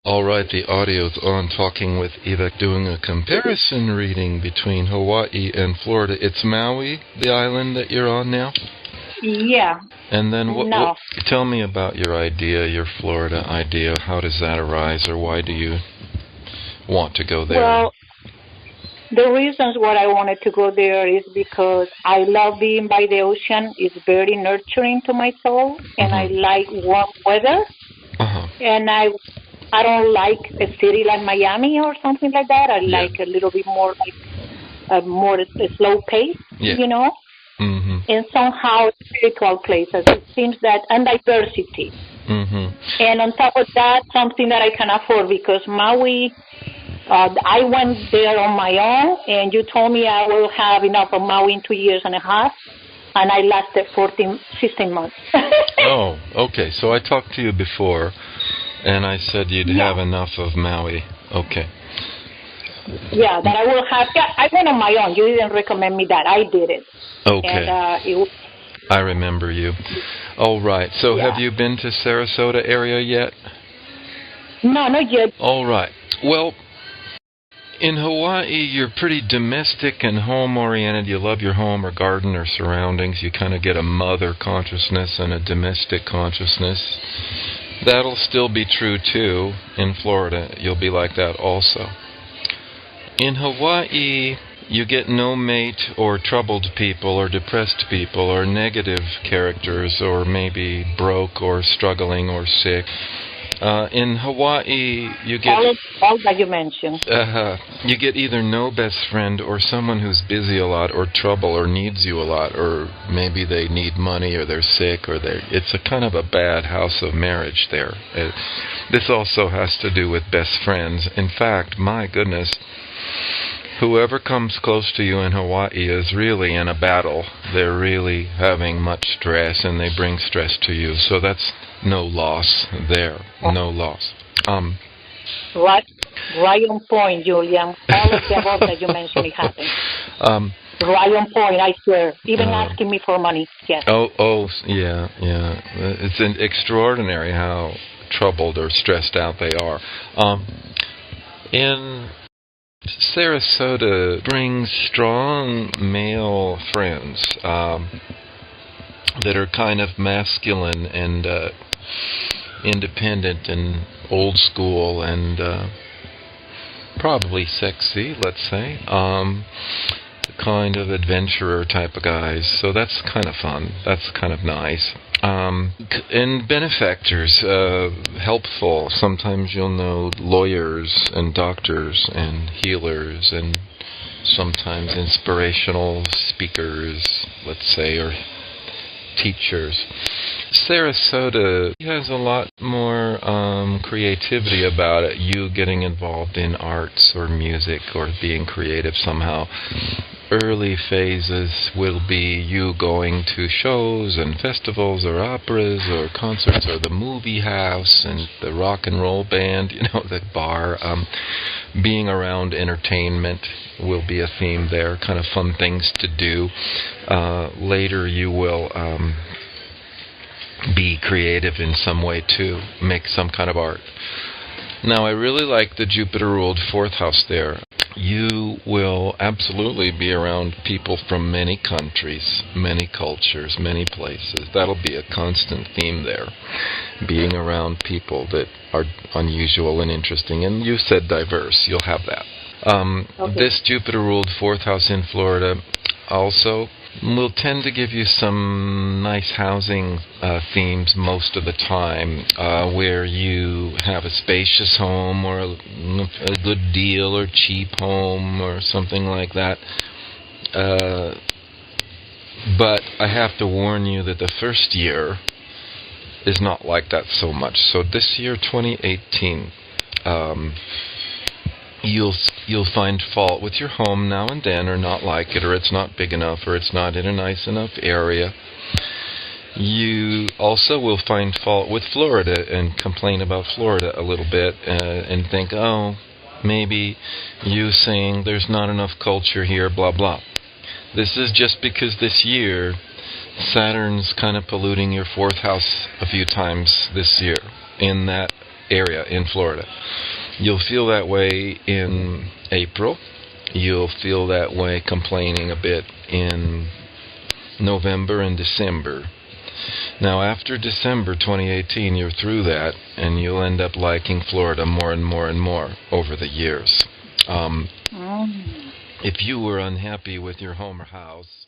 All right, the audio's on, talking with Eva, doing a comparison reading between Hawaii and Florida. It's Maui, the island that you're on now? Yeah. And then No. tell me about your idea, your Florida idea. How does that arise, or why do you want to go there? Well, the reasons why I wanted to go there is because I love being by the ocean. It's very nurturing to my soul, and I like warm weather. Uh-huh. And I don't like a city like Miami or something like that. I Yeah. like a little bit more like more a slow pace, Yeah. you know, Mm-hmm. and somehow spiritual places. It seems that and diversity. Mm-hmm. And on top of that, something that I can afford because Maui. I went there on my own, and you told me I will have enough of Maui in 2 years and a half, and I lasted 16 months. Oh, okay. So I talked to you before, and I said you'd have enough of Maui. Okay. Yeah, that I will have. Yeah, I went on my own. You didn't recommend me that. I did it. Okay. And I remember you. All right. So Yeah. have you been to Sarasota area yet? No, not yet. All right. Well, in Hawaii, you're pretty domestic and home-oriented. You love your home or garden or surroundings. You kind of get a mother consciousness and a domestic consciousness. That'll still be true, too. In Florida, you'll be like that also. In Hawaii, you get no mate or troubled people or depressed people or negative characters or maybe broke or struggling or sick. In Hawaii, you get all that you mentioned. you get either no best friend or someone who's busy a lot or trouble or needs you a lot, or maybe they need money or they're sick or it's a kind of a bad house of marriage there. This also has to do with best friends. In fact, my goodness, whoever comes close to you in Hawaii is really in a battle. They're really having much stress, and they bring stress to you. So that's no loss there. No loss. Right on point, Julian. All of the above that you mentioned it happened. Right on point, I swear. Even asking me for money, yes. Yeah. It's extraordinary how troubled or stressed out they are. In Sarasota brings strong male friends that are kind of masculine and independent and old school and probably sexy, let's say. Kind of adventurer type of guys. So that's kind of fun. That's kind of nice. And benefactors, helpful. Sometimes you'll know lawyers and doctors and healers and sometimes inspirational speakers, let's say, or teachers. Sarasota has a lot more creativity about it. You getting involved in arts or music or being creative somehow. Early phases will be you going to shows and festivals or operas or concerts or the movie house and the rock and roll band, the bar. Being around entertainment will be a theme there, kind of fun things to do. Later you will be creative in some way too, make some kind of art. Now, I really like the Jupiter-ruled fourth house there. You will absolutely be around people from many countries, many cultures, many places. That'll be a constant theme there, being around people that are unusual and interesting. And you said diverse. You'll have that. Okay. This Jupiter-ruled fourth house in Florida also will tend to give you some nice housing themes most of the time, where you have a spacious home or a good deal or cheap home or something like that. But I have to warn you that the first year is not like that so much. So this year, 2018, you'll find fault with your home now and then, or not like it, or it's not big enough, or it's not in a nice enough area. You also will find fault with Florida and complain about Florida a little bit and think, oh, maybe you saying there's not enough culture here, blah, blah. This is just because this year Saturn's kind of polluting your fourth house a few times this year, in that area in Florida. You'll feel that way in April. You'll feel that way complaining a bit in November and December. Now, after December 2018, you're through that, and you'll end up liking Florida more and more and more over the years. If you were unhappy with your home or house,